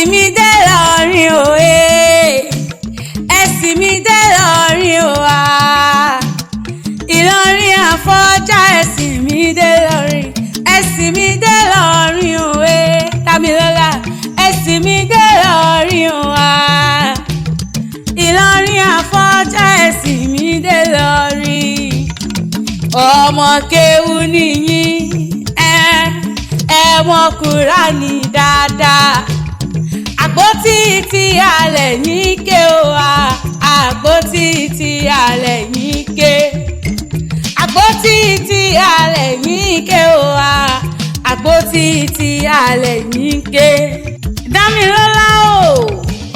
ẹ̀sìn mi dé lọ́rin òye ẹ̀sìn mi dé lọ́rin òwà Ìlọrin Àfọ̀njá ẹ̀sìn mi dé lọ́rin ẹ̀sìn mi dé lọ́rin òye Dámilọ́lá ẹ̀sìn mi dé lọ́rin òwà Ìlọrin Àfọ̀njá ẹ̀sìn mi dé lọ́rin ọmọ kéwú nìyí ẹ mọ Kùránì dáadáa àpótí tí alẹ̀ yín ké o àpótí tí alẹ̀ yín ké àpótí tí alẹ̀ yín ké o àpótí tí alẹ̀ yín ké. Dámilọ́lá o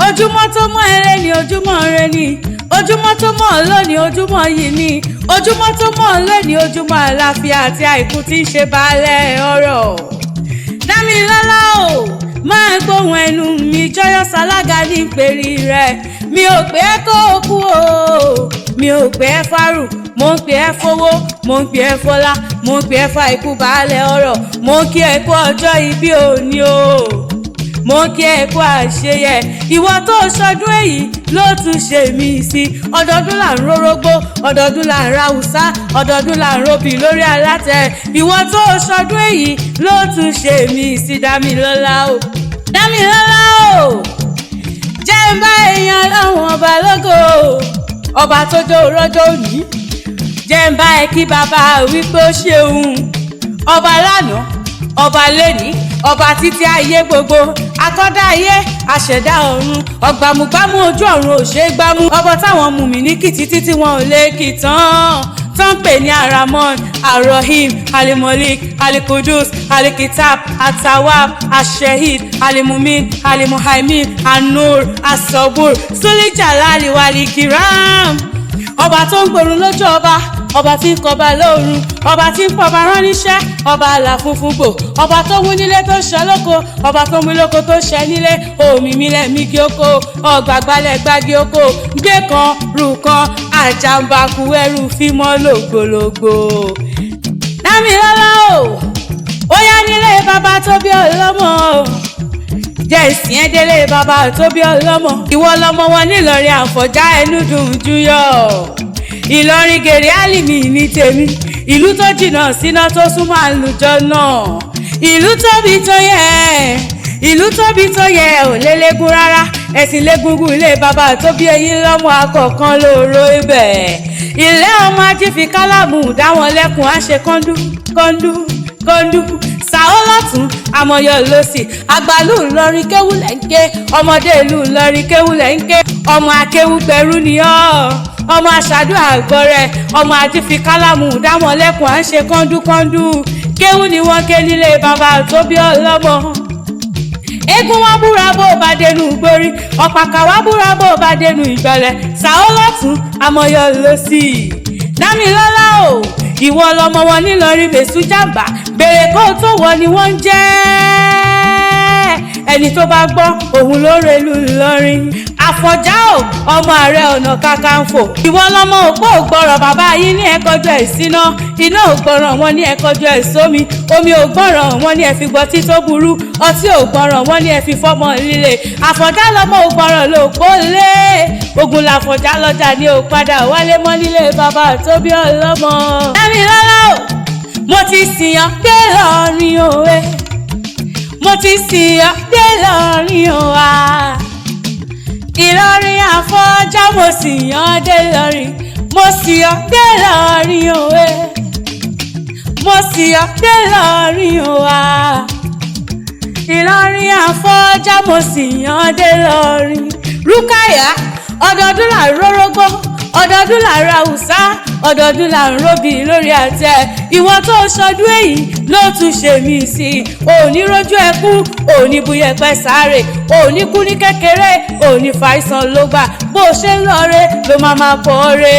ojúmọ́ tó mọ́ ire ni ojúmọ́ ire ni ojúmọ́ tó mọ́ lónìí ojúmọ́ yìí ni ojúmọ́ tó mọ́ lónìí ojúmọ́ àlàáfíà àti àìkú tí ń ṣe baálẹ̀ ọ̀rọ̀. Dámilọ́lá o máa gbóhùn ẹnu mi Joyous Alága ní ìpèrí rẹ̀ mi ò pé ẹ́ kó o kú o mi ò pé ẹ́ fárù mo ń pè ẹ́ fowó mo ń pè ẹ́ fọlá mo ń pè ẹ́ fa ikú baálẹ̀ ọ̀rọ̀ mo ń kí ẹ kú ọjọ́ ìbí òní o mo ń kí ẹ kú àṣeyẹ ìwọ tó ṣọdún èyí ló tún ṣe mí sí ọdọọdún là ń rórógbó ọdọọdún là ń ra Haúsá ọdọọdún là ń robì lórí alátẹ ìwọ tó ṣọdún èyí ló tún ṣe mí sí Dámilọ́lá o Dámilọ́lá o jẹ́ ń bá èèyàn lọ́hùn ọba lógo ọba tó jó rọ́jọ́ òní jẹ́ ń bá ẹ kí bàbá wípé ó ṣeun ọba lánàá ọba lẹ́ni ọba títí ayé gbogbo akọ́dá ayé àṣẹ̀dá ọ̀run ọ̀gbàmùgbàmù ojú ọ̀run ò ṣe é gbámú ọba táwọn mú mi ní kìtì títí wọn ò lè kì tán pè ní Aramon Arahim Alimolik Alikudus Alikitab Atawab Ashehid Alimumin Alimuhaimin Anur Asobur Sulijalali Walikiram ọba tó ń gbòrùn lójú ọba tí ń kọba lóòrùn ọba tí ń pọba rán níṣẹ́ ọba àlà funfun gbò ọba tó wú nílé tó ṣẹ lóko ọba tó wú lóko tó ṣẹ nílé omi mílẹ̀ mí kí oko ọgbàgbalẹ̀ gbági oko gbé kan rù kan àjàmbákú ẹrù fímọ́ lògbòlògbò. Dámilọ́lá o ó yá nílé bàbá tó bí ọlọ́mọ jẹ́ ìsìn ẹ́ délé bàbá tó bí ọlọ́mọ ìwọ lọmọ wọn nílọrin Àfọ̀njá ẹnu dùn júyọ̀ Ìlọrin gèrè álìmí ní tèmi ìlú tó jìnnà síná tó súnmọ́ àlùjọ náà ìlú tóbi tó yẹ ò lélẹ́gùn rárá ẹ̀sìn légúngún ilé bàbá tó bí eyín lọ́mọ akọ̀kan lóró ibẹ̀ ilé ọmọ ajífi kálámù dáwọn lẹ́kùn á ṣe kọ́ńdú sàó lọ́tún àmọ̀yọ lọ́sì àgbàlú Ìlọrin kéwú lẹ́ńké ọmọdé ìlú Ìlọrin kéwú lẹ́ńké ọmọ akéwú pẹ̀rú ni ọ́ ọmọ aṣàdúrà àgbọ̀rẹ̀ ọmọ ajífi kálámù dáwọn lẹ́kùn á ṣe kọ́ńdú kéwú ni wọ́n ké nílé bàbá tó bí ọlọ́mọ. Eégún wá búra bó bá dénú gbórí ọ̀pàkà wá búra bó bá dénú ìgbàlẹ̀ sàó lọ́tún àmọ̀yọ lọ́sì. Dámilọ́lá o ìwọ lọmọ wọn nílọrin bèṣú jàmbá bèrè kó tó wọ ni wọ́n ń jẹ́ ẹni tó bá gbọ́ òun ló relu Ìlọrin. Àfọ̀njá o ọmọ Ààrẹ Ọ̀nà Kakanfò ìwọ lọmọ òpó ògbọràn bàbá yín ní ẹkọjọ ìsíná iná ògbọràn wọn ní ẹkọjọ ìsómi omi ògbọràn wọn ní ẹfi gbọtí tó burú ọtí ògbọràn wọn ní ẹfi fọmọ líle Àfọ̀njá lọmọ ògbọràn ló kó lé ogun làfọ̀njá lọ́jà ní òpadà wálé mọ́ nílé bàbá tó bí ọlọ́mọ. Dámilọ́lá o mo ti sìyàn dé lọ́rin òwe mo ti sìyàn dé lọ́rin òwa Ìlọrin Àfọ̀njá mo sìyàn dé lọ́rin mo sìyàn dé lọ́rin òwe mo sìyàn dé lọ́rin òwa Ìlọrin Àfọ̀njá mo sìyàn dé lọ́rin. Rúkàyà ọdọọdún là ń rórógbó ọdọọdún là ń ra Haúsá ọdọọdún là ń robì lórí àtẹ ìwọ tó ṣọdún èyí ló tún ṣe mí sí òní rójú ẹkú òní buyẹpẹ sáré òní kú ní kékeré òní fàìsàn ló gbà bó ṣe ń lọre ló máa pọ̀ re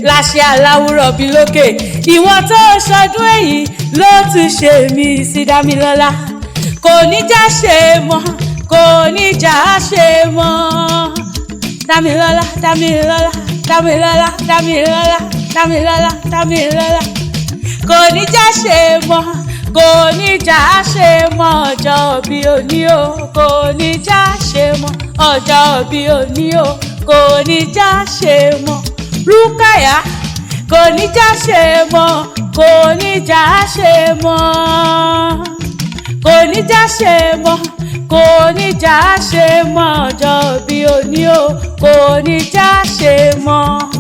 láṣẹ aláwùrọ̀ bí lókè ìwọ tó ṣọdún èyí ló tún ṣe mí sí Dámilọ́lá kò ní já ṣe mọ́ kò ní já ṣe mọ́ Dámilọ́lá Dámilọ́lá Dámilọ́lá Dámilọ́lá Dámilọ́lá Dámilọ́lá kò ní já ṣe mọ́ kò ní já ṣe mọ́ ọjọ́ bí òní o kò ní já ṣe mọ́ ọjọ́ bí òní o kò ní já ṣe mọ́ Rúkáyà kò ní já ṣe mọ́ kò ní já ṣe mọ́ kò ní já ṣe mọ́ kò ní já ṣe mọ́ ọjọ́ bí òní o kò ní já ṣe mọ́.